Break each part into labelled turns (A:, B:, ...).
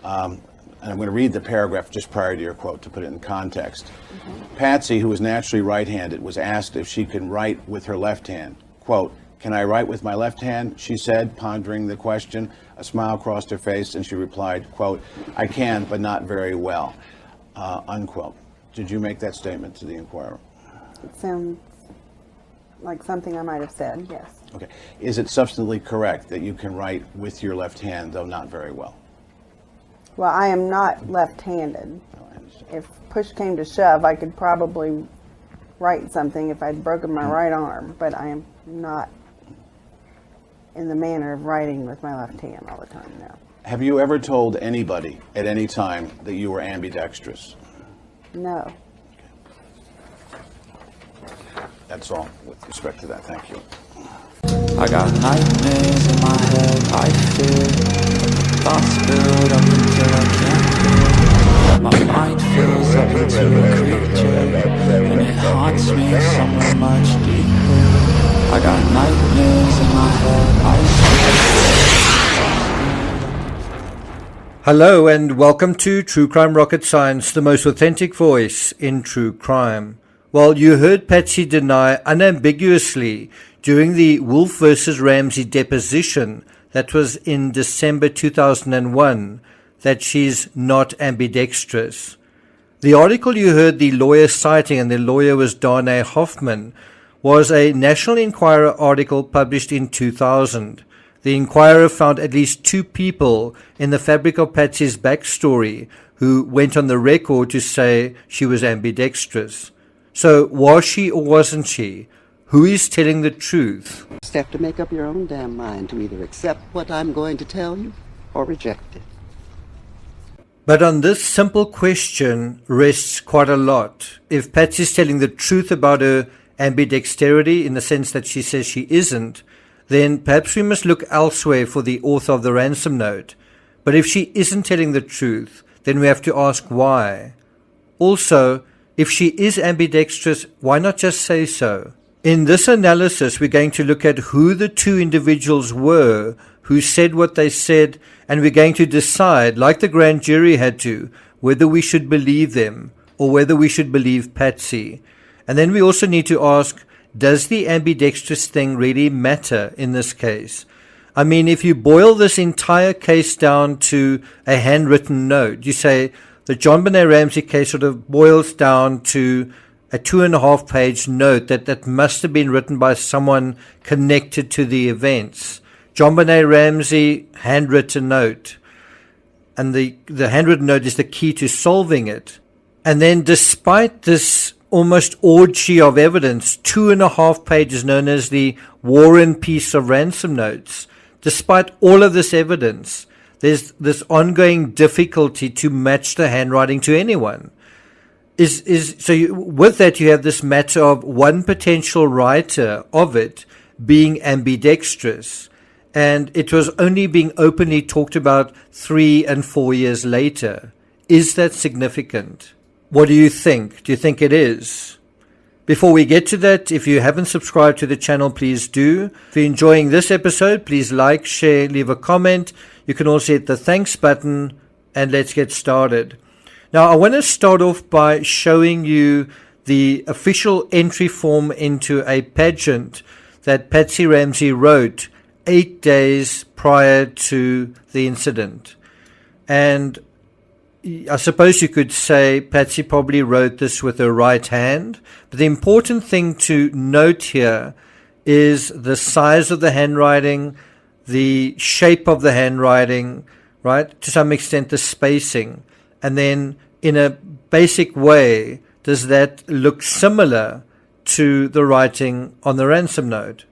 A: And I'm going to read the paragraph just prior to your quote to put it in context. Patsy, who was naturally right-handed, was asked if she could write with her left hand. Quote, "Can I write with my left hand?" she said, pondering the question. A smile crossed her face, and she replied, quote, "I can, but not very well," unquote. Did you make that statement to the Inquirer?
B: It sounds like something I might have said, yes.
A: Okay. Is it substantively correct that you can write with your left hand, though not very well?
B: Well, I am not left-handed.
A: No, I understand.
B: If push came to shove, I could probably write something if I'd broken my right arm, but I am not in the manner of writing with my left hand all the time now.
A: Have you ever told anybody at any time that you were ambidextrous?
B: No.
A: That's all with respect to that. Thank you.
C: I got nightmares in my head, I fear. Thoughts build up until I can't feel. My mind fills up into a creature, and it haunts me somewhere much deeper. I got nightmares in my head, I fear.
D: Hello and welcome to True Crime Rocket Science, the most authentic voice in true crime. Well, you heard Patsy deny unambiguously during the Wolf versus Ramsey deposition that was in December 2001 that she's not ambidextrous. The article you heard the lawyer citing, and the lawyer was Darnay Hoffman, was a National Enquirer article published in 2000. The Enquirer found at least 2 people in the fabric of Patsy's backstory who went on the record to say she was ambidextrous. So was she or wasn't she? Who is telling the truth?
E: You just have to make up your own damn mind to either accept what I'm going to tell you or reject it.
D: But on this simple question rests quite a lot. If Patsy's telling the truth about her ambidexterity in the sense that she says she isn't, then perhaps we must look elsewhere for the author of the ransom note. But if she isn't telling the truth, then we have to ask why. Also, if she is ambidextrous, why not just say so? In this analysis, we're going to look at who the 2 individuals were who said what they said, and we're going to decide, like the grand jury had to, whether we should believe them or whether we should believe Patsy. And then we also need to ask, does the ambidextrous thing really matter in this case? I mean, if you boil this entire case down to a handwritten note, you say the John Benet Ramsey case sort of boils down to a 2.5-page note that must have been written by someone connected to the events. John Benet Ramsey, handwritten note. And the handwritten note is the key to solving it. And then despite this almost orgy of evidence, 2.5 pages known as the War and Peace of ransom notes, despite all of this evidence, there's this ongoing difficulty to match the handwriting to anyone. With that, you have this matter of one potential writer of it being ambidextrous, and it was only being openly talked about 3 and 4 years later. Is that significant? What do you think? Do you think it is? Before we get to that, if you haven't subscribed to the channel, please do. If you're enjoying this episode, please like, share, leave a comment. You can also hit the thanks button, and let's get started. Now, I want to start off by showing you the official entry form into a pageant that Patsy Ramsey wrote 8 days prior to the incident. And I suppose you could say Patsy probably wrote this with her right hand. But the important thing to note here is the size of the handwriting, the shape of the handwriting, right? To some extent, the spacing. And then in a basic way, does that look similar to the writing on the ransom note?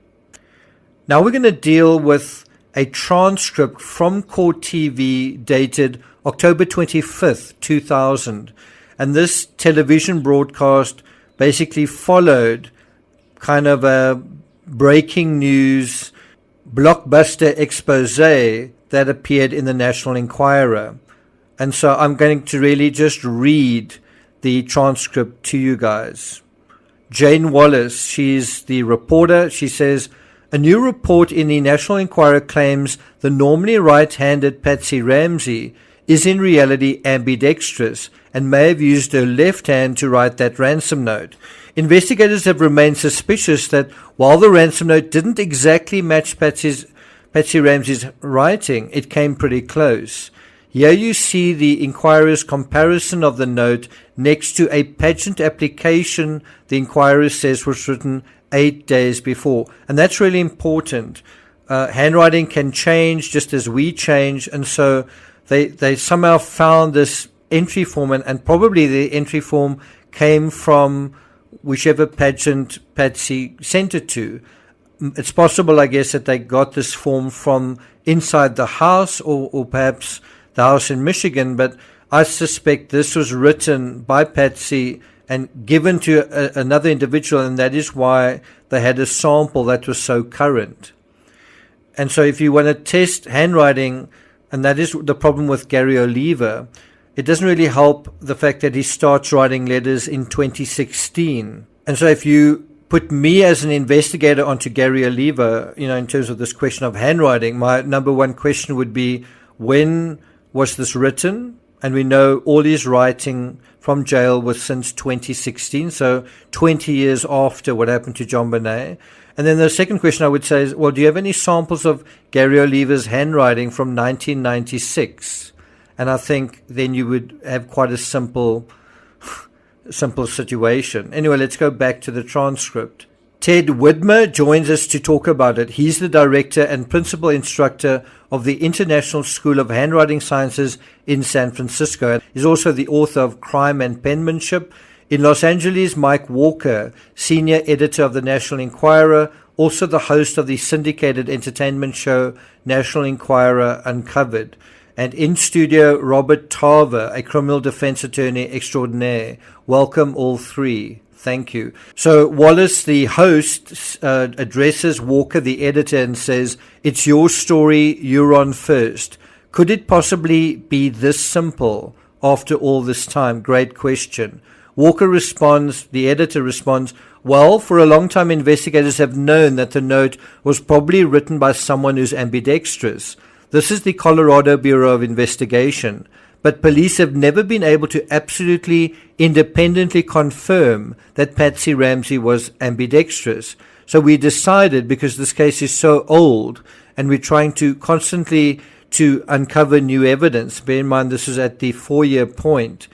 D: Now we're going to deal with a transcript from Court TV dated October 25th, 2000. And this television broadcast basically followed kind of a breaking news blockbuster expose that appeared in the National Enquirer. And so I'm going to really just read the transcript to you guys. Jane Wallace, she's the reporter. She says, a new report in the National Enquirer claims the normally right-handed Patsy Ramsey is in reality ambidextrous and may have used her left hand to write that ransom note. Investigators have remained suspicious that while the ransom note didn't exactly match Patsy Ramsey's writing, it came pretty close. Here you see the inquirer's comparison of the note next to a pageant application the inquirer says was written 8 days before. And that's really important. Handwriting can change just as we change, and so they somehow found this entry form, and probably the entry form came from whichever pageant Patsy sent it to. It's possible, I guess, that they got this form from inside the house or perhaps the house in Michigan, but I suspect this was written by Patsy and given to another individual, and that is why they had a sample that was so current. And so if you want to test handwriting, and that is the problem with Gary Oliver, it doesn't really help the fact that he starts writing letters in 2016. And so if you put me as an investigator onto Gary Oliver, in terms of this question of handwriting, my number one question would be, when was this written? And we know all his writing from jail was since 2016, so 20 years after what happened to John Bonet. And then the second question I would say is, well, do you have any samples of Gary Oliver's handwriting from 1996? And I think then you would have quite a simple situation. Anyway, let's go back to the transcript. Ted Widmer joins us to talk about it. He's the director and principal instructor of the International School of Handwriting Sciences in San Francisco. He's also the author of Crime and Penmanship. In Los Angeles, Mike Walker, senior editor of the National Enquirer, also the host of the syndicated entertainment show National Enquirer Uncovered. And in studio, Robert Tarver, a criminal defense attorney extraordinaire. Welcome all three. Thank you. So Wallace, the host, addresses Walker, the editor, and says, "It's your story, you're on first. Could it possibly be this simple after all this time? Great question." Walker responds, the editor responds, "Well, for a long time investigators have known that the note was probably written by someone who's ambidextrous. This is the Colorado Bureau of Investigation. But police have never been able to absolutely independently confirm that Patsy Ramsey was ambidextrous. So we decided, because this case is so old and we're trying to constantly to uncover new evidence, bear in mind this is at the 4-year point,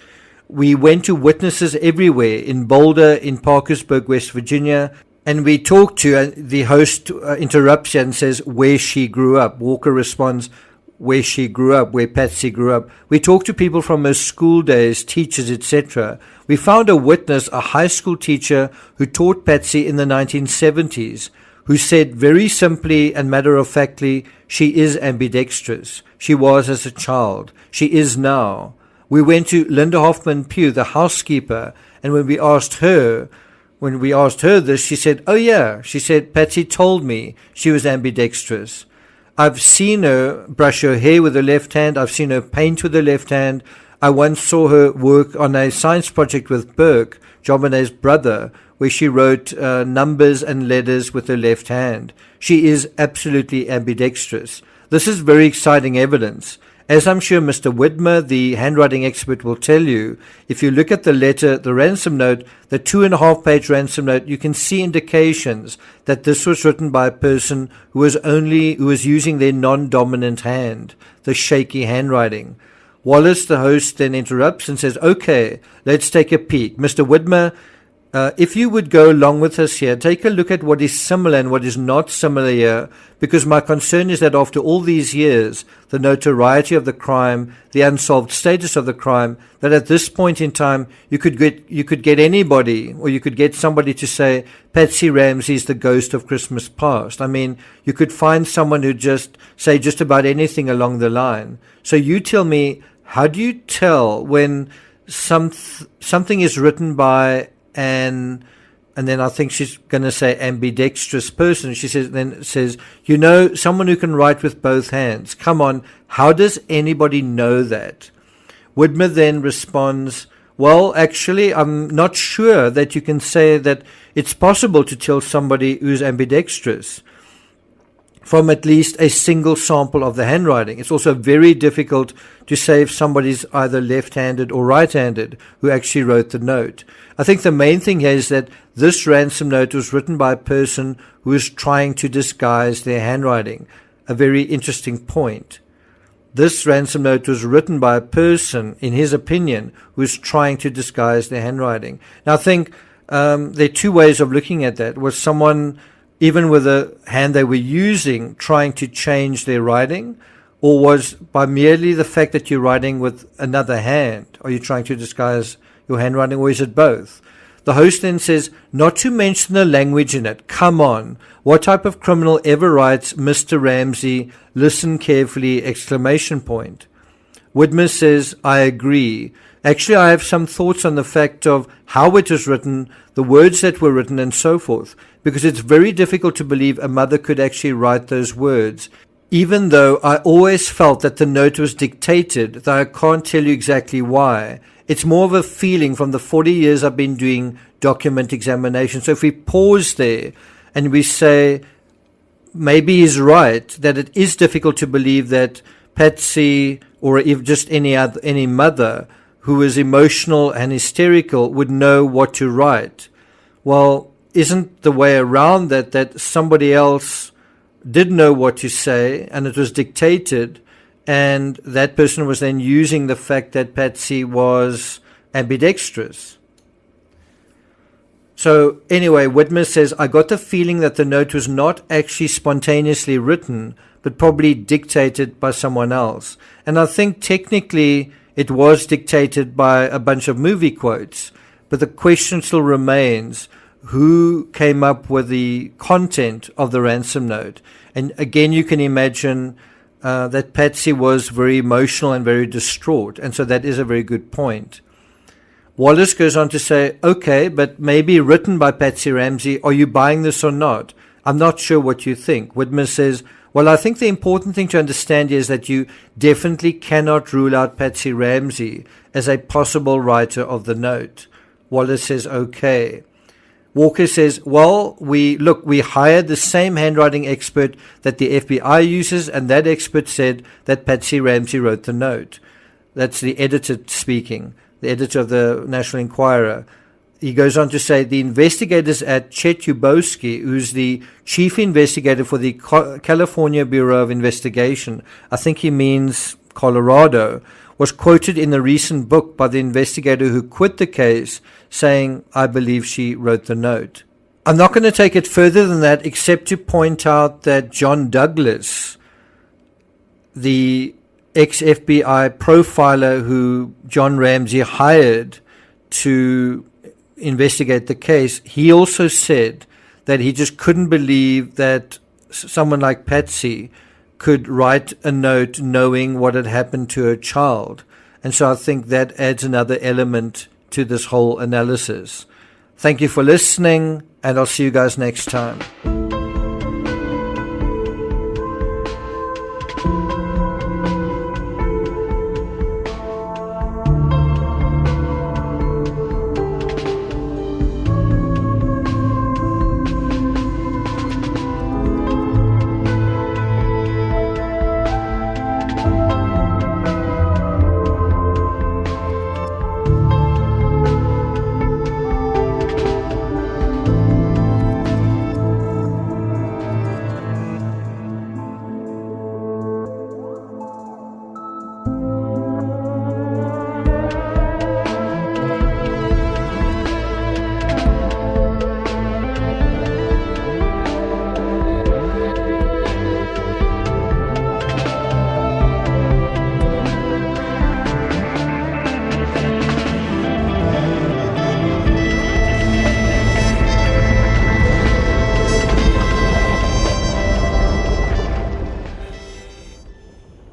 D: we went to witnesses everywhere, in Boulder, in Parkersburg, West Virginia, and we talked to, the host interrupts you and says, where she grew up. Walker responds, where she grew up, where Patsy grew up. We talked to people from her school days, teachers, etc. We found a witness, a high school teacher who taught Patsy in the 1970s, who said very simply and matter-of-factly, she is ambidextrous. She was as a child. She is now. We went to Linda Hoffman Pugh, the housekeeper, and when we asked her this, she said, oh yeah, she said, Patsy told me she was ambidextrous. I've seen her brush her hair with her left hand. I've seen her paint with her left hand. I once saw her work on a science project with Burke, John Bonet's brother, where she wrote numbers and letters with her left hand. She is absolutely ambidextrous. This is very exciting evidence. As I'm sure Mr. Widmer, the handwriting expert, will tell you, if you look at the letter, the ransom note, the 2.5-page ransom note, you can see indications that this was written by a person who was using their non-dominant hand, the shaky handwriting. Wallace, the host, then interrupts and says, okay, let's take a peek. Mr. Widmer, if you would go along with us here, take a look at what is similar and what is not similar here, because my concern is that after all these years, the notoriety of the crime, the unsolved status of the crime, that at this point in time, you could get anybody, or you could get somebody to say, Patsy Ramsey is the ghost of Christmas past. I mean, you could find someone who just say just about anything along the line. So you tell me, how do you tell when something is written by and then I think she's going to say ambidextrous person. She says, someone who can write with both hands. Come on, how does anybody know that? Widmer then responds, well, actually, I'm not sure that you can say that it's possible to tell somebody who's ambidextrous. from at least a single sample of the handwriting. It's also very difficult to say if somebody's either left-handed or right-handed who actually wrote the note. I think the main thing here is that this ransom note was written by a person who is trying to disguise their handwriting. A very interesting point. This ransom note was written by a person, in his opinion, who is trying to disguise their handwriting. Now, I think there are two ways of looking at that. Was someone, even with the hand they were using, trying to change their writing? Or was by merely the fact that you're writing with another hand, are you trying to disguise your handwriting, or is it both? The host then says, not to mention the language in it. Come on. What type of criminal ever writes Mr. Ramsey? Listen carefully, exclamation point. Widmer says, I agree. Actually, I have some thoughts on the fact of how it was written, the words that were written, and so forth, because it's very difficult to believe a mother could actually write those words, even though I always felt that the note was dictated, though I can't tell you exactly why. It's more of a feeling from the 40 years I've been doing document examination. So if we pause there and we say, maybe he's right, that it is difficult to believe that Patsy, or if just any mother who is emotional and hysterical, would know what to write. Well, isn't the way around that somebody else did know what to say and it was dictated, and that person was then using the fact that Patsy was ambidextrous? So anyway, Widmer says, I got the feeling that the note was not actually spontaneously written, but probably dictated by someone else. And I think technically it was dictated by a bunch of movie quotes, but the question still remains, who came up with the content of the ransom note? And again, you can imagine that Patsy was very emotional and very distraught, and so that is a very good point. Wallace goes on to say, okay, but maybe written by Patsy Ramsey, are you buying this or not? I'm not sure what you think. Widmer says, well, I think the important thing to understand is that you definitely cannot rule out Patsy Ramsey as a possible writer of the note. Wallace says, okay. Walker says, well, we hired the same handwriting expert that the FBI uses, and that expert said that Patsy Ramsey wrote the note. That's the editor speaking, the editor of the National Enquirer. He goes on to say, the investigators at Chet Ubowski, who's the chief investigator for the California Bureau of Investigation, I think he means Colorado, was quoted in the recent book by the investigator who quit the case, saying, I believe she wrote the note. I'm not going to take it further than that, except to point out that John Douglas, the ex-FBI profiler who John Ramsey hired to investigate the case, he also said that he just couldn't believe that someone like Patsy could write a note knowing what had happened to her child. And so I think that adds another element to this whole analysis. Thank you for listening, and I'll see you guys next time.